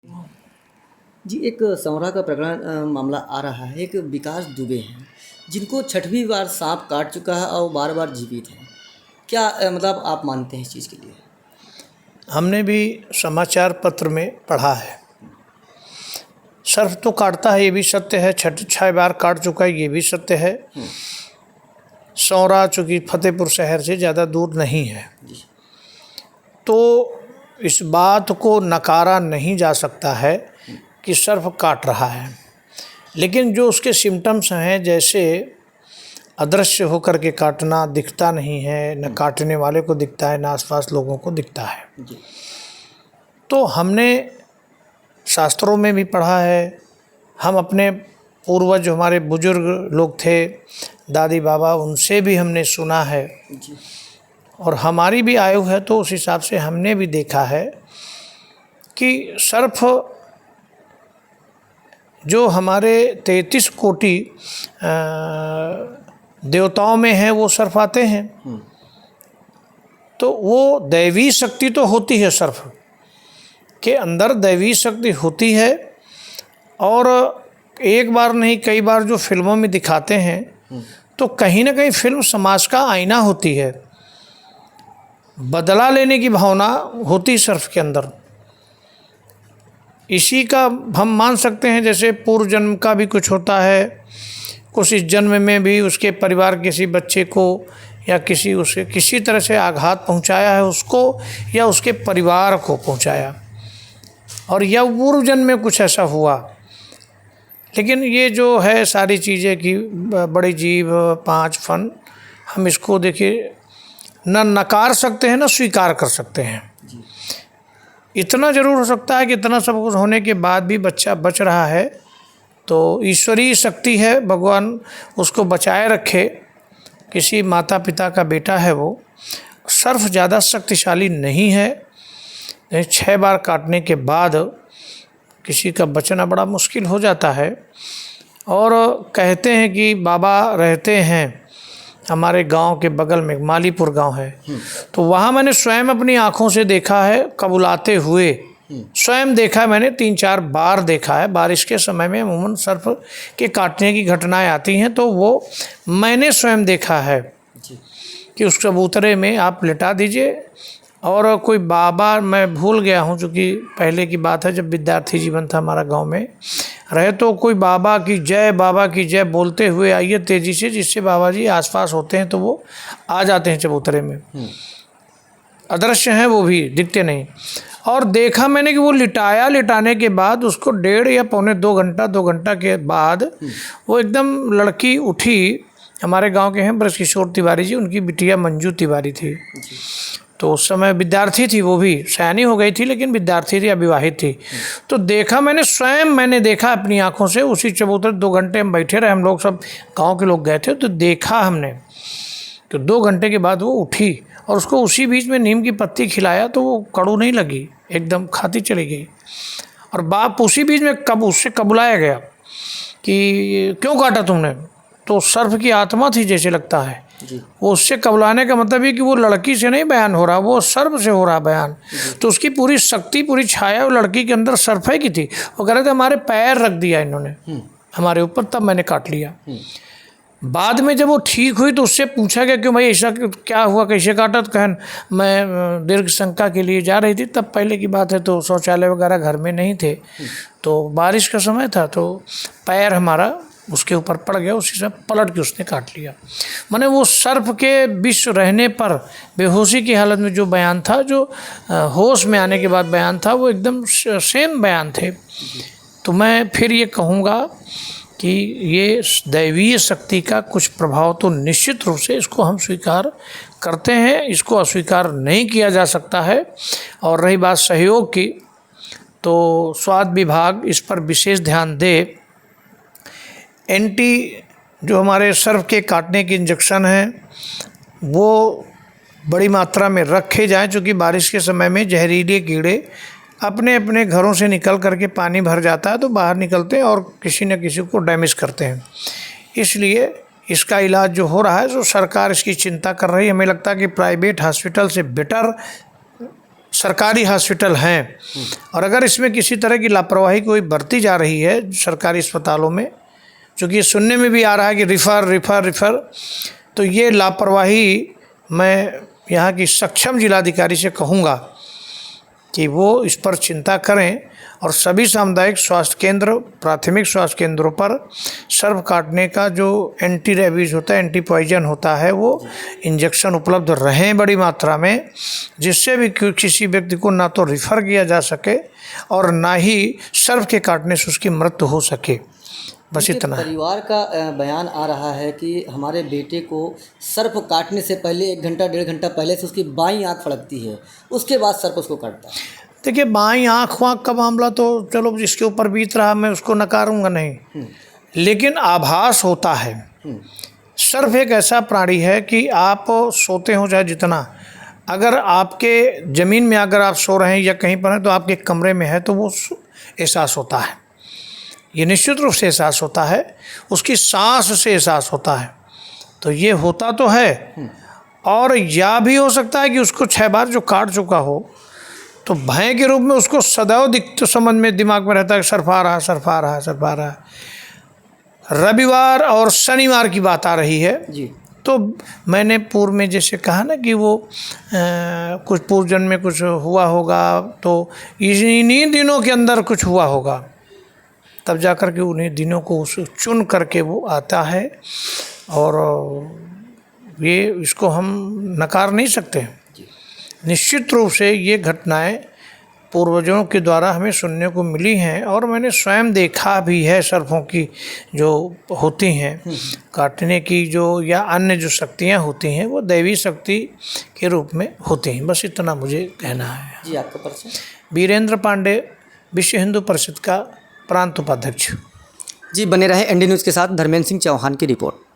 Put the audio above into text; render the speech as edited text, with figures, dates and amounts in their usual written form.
जी, एक संवरा का प्रकरण मामला आ रहा है। एक विकास दुबे हैं, जिनको छठवीं बार साँप काट चुका है और बार-बार जीवित हैं। क्या मतलब आप मानते हैं इस चीज़ के लिए? हमने भी समाचार पत्र में पढ़ा है। सर्प तो काटता है, ये भी सत्य है। 6 बार काट चुका है, ये भी सत्य है। सौरा चूँकि फतेहपुर शहर से ज़्यादा दूर नहीं है, जी। तो इस बात को नकारा नहीं जा सकता है कि सर्प काट रहा है। लेकिन जो उसके सिम्टम्स हैं, जैसे अदृश्य होकर के काटना, दिखता नहीं है, न काटने वाले को दिखता है, न आसपास लोगों को दिखता है। जी। तो हमने शास्त्रों में भी पढ़ा है, हम अपने पूर्वज जो हमारे बुजुर्ग लोग थे, दादी बाबा, उनसे भी हमने सुना है जी। और हमारी भी आयु है, तो उस हिसाब से हमने भी देखा है कि सर्प जो हमारे 33 कोटि देवताओं में है, वो सर्प आते हैं। तो वो दैवी शक्ति तो होती है, सर्प के अंदर दैवी शक्ति होती है। और एक बार नहीं, कई बार जो फिल्मों में दिखाते हैं, तो कहीं ना कहीं फिल्म समाज का आईना होती है। बदला लेने की भावना होती सर्प के अंदर। इसी का हम मान सकते हैं, जैसे पूर्व जन्म का भी कुछ होता है, कुछ इस जन्म में भी उसके परिवार किसी बच्चे को या उसे किसी तरह से आघात पहुंचाया है उसको, या उसके परिवार को पहुंचाया, और या पूर्व जन्म में कुछ ऐसा हुआ। लेकिन ये जो है सारी चीज़ें कि बड़ी जीव 5 फन, हम इसको देखिए न नकार सकते हैं न स्वीकार कर सकते हैं। इतना ज़रूर हो सकता है कि इतना सब कुछ होने के बाद भी बच्चा बच रहा है, तो ईश्वरीय शक्ति है, भगवान उसको बचाए रखे। किसी माता पिता का बेटा है वो। सर्प ज़्यादा शक्तिशाली नहीं है। 6 बार काटने के बाद किसी का बचना बड़ा मुश्किल हो जाता है। और कहते हैं कि बाबा रहते हैं हमारे गांव के बगल में, मालीपुर गांव है, तो वहाँ मैंने स्वयं अपनी आँखों से देखा है, कबुलाते हुए स्वयं देखा है मैंने, 3-4 बार देखा है। बारिश के समय में अमूमन सर्प के काटने की घटनाएं आती हैं, तो वो मैंने स्वयं देखा है कि उस कबूतरे में आप लिटा दीजिए। और कोई बाबा, मैं भूल गया हूँ, चूँकि पहले की बात है, जब विद्यार्थी जीवन था हमारा गांव में रहे, तो कोई बाबा की जय बोलते हुए आइए तेज़ी से, जिससे बाबा जी आसपास होते हैं तो वो आ जाते हैं चबूतरे में। अदृश्य हैं, वो भी दिखते नहीं। और देखा मैंने कि वो लिटाने के बाद उसको 1.5 या पौने 2 घंटा के बाद वो एकदम लड़की उठी। हमारे गांव के हैं ब्रजकिशोर तिवारी जी, उनकी बिटिया मंजू तिवारी थी। तो उस समय विद्यार्थी थी, वो भी सयानी हो गई थी, लेकिन विद्यार्थी थी, अविवाहित थी। तो देखा मैंने, स्वयं मैंने देखा अपनी आंखों से। उसी चबूतरे 2 घंटे हम बैठे रहे, हम लोग सब गांव के लोग गए थे, तो देखा हमने। तो 2 घंटे के बाद वो उठी और उसको उसी बीच में नीम की पत्ती खिलाया, तो वो कड़ू नहीं लगी, एकदम खाती चली गई। और बाप उसी बीच में उससे कबुलाया गया कि क्यों काटा तुमने। तो सर्प की आत्मा थी जैसे लगता है। वो उससे कबुलाने का मतलब है कि वो लड़की से नहीं बयान हो रहा, वो सर्प से हो रहा बयान। तो उसकी पूरी शक्ति, पूरी छाया वो लड़की के अंदर सर्प की थी। वो कह रहे थे हमारे पैर रख दिया इन्होंने हमारे ऊपर, तब मैंने काट लिया। बाद में जब वो ठीक हुई तो उससे पूछा गया कि भाई ऐसा क्या हुआ, कैसे काटा। तो कहन मैं दीर्घ शंका के लिए जा रही थी, तब पहले की बात है, तो शौचालय वगैरह घर में नहीं थे, तो बारिश का समय था, तो पैर हमारा उसके ऊपर पड़ गया, उसी से पलट के उसने काट लिया। माने वो सर्प के विष रहने पर बेहोशी की हालत में जो बयान था, जो होश में आने के बाद बयान था, वो एकदम सेम बयान थे। तो मैं फिर ये कहूँगा कि ये दैवीय शक्ति का कुछ प्रभाव तो निश्चित रूप से इसको हम स्वीकार करते हैं, इसको अस्वीकार नहीं किया जा सकता है। और रही बात सहयोग की, तो स्वास्थ्य विभाग इस पर विशेष ध्यान दे। एंटी जो हमारे सर्प के काटने के इंजेक्शन हैं, वो बड़ी मात्रा में रखे जाएं, क्योंकि बारिश के समय में जहरीले कीड़े अपने अपने घरों से निकल करके पानी भर जाता है, तो बाहर निकलते हैं और किसी न किसी को डैमेज करते हैं। इसलिए इसका इलाज जो हो रहा है, जो सरकार इसकी चिंता कर रही है, हमें लगता है कि प्राइवेट हॉस्पिटल से बेटर सरकारी हॉस्पिटल हैं और अगर इसमें किसी तरह की लापरवाही कोई बरती जा रही है सरकारी अस्पतालों में, चूँकि ये सुनने में भी आ रहा है कि रिफ़र, तो ये लापरवाही मैं यहाँ की सक्षम जिलाधिकारी से कहूँगा कि वो इस पर चिंता करें और सभी सामुदायिक स्वास्थ्य केंद्र, प्राथमिक स्वास्थ्य केंद्रों पर सर्प काटने का जो एंटी रेबीज़ होता है, एंटी पॉइजन होता है, वो इंजेक्शन उपलब्ध रहें बड़ी मात्रा में, जिससे भी किसी व्यक्ति को ना तो रिफ़र किया जा सके और ना ही सर्प के काटने से उसकी मृत्यु हो सके। बस इतना। परिवार का बयान आ रहा है कि हमारे बेटे को सर्प काटने से पहले 1 घंटा 1.5 घंटा पहले से उसकी बाईं आँख फड़कती है, उसके बाद सर्प उसको काटता है। देखिए, बाईं आँख का मामला तो चलो जिसके ऊपर बीत रहा, मैं उसको नकारूंगा नहीं, लेकिन आभास होता है। सर्प एक ऐसा प्राणी है कि आप सोते हो चाहे जितना, अगर आपके ज़मीन में अगर आप सो रहे हैं या कहीं पर हैं तो आपके कमरे में है तो वो एहसास होता है, ये निश्चित रूप से एहसास होता है, उसकी सांस से एहसास होता है। तो ये होता तो है, और या भी हो सकता है कि उसको 6 बार जो काट चुका हो तो भय के रूप में उसको सदैव तो समझ में दिमाग में रहता है कि सर्प आ रहा है। रविवार और शनिवार की बात आ रही है जी। तो मैंने पूर्व में जैसे कहा ना कि वो कुछ पूर्व जन्म में कुछ हुआ होगा, तो इन्हीं दिनों के अंदर कुछ हुआ होगा, तब जाकर के उन्हीं दिनों को चुन करके वो आता है। और ये इसको हम नकार नहीं सकते। निश्चित रूप से ये घटनाएं पूर्वजों के द्वारा हमें सुनने को मिली हैं और मैंने स्वयं देखा भी है। सर्पों की जो होती हैं काटने की जो या अन्य जो शक्तियाँ होती हैं वो दैवी शक्ति के रूप में होती हैं। बस इतना मुझे कहना है। जी, आपका परिचय? वीरेंद्र पांडे, विश्व हिंदू परिषद का प्रांत उपाध्यक्ष। जी, बने रहे एनडी न्यूज़ के साथ। धर्मेंद्र सिंह चौहान की रिपोर्ट।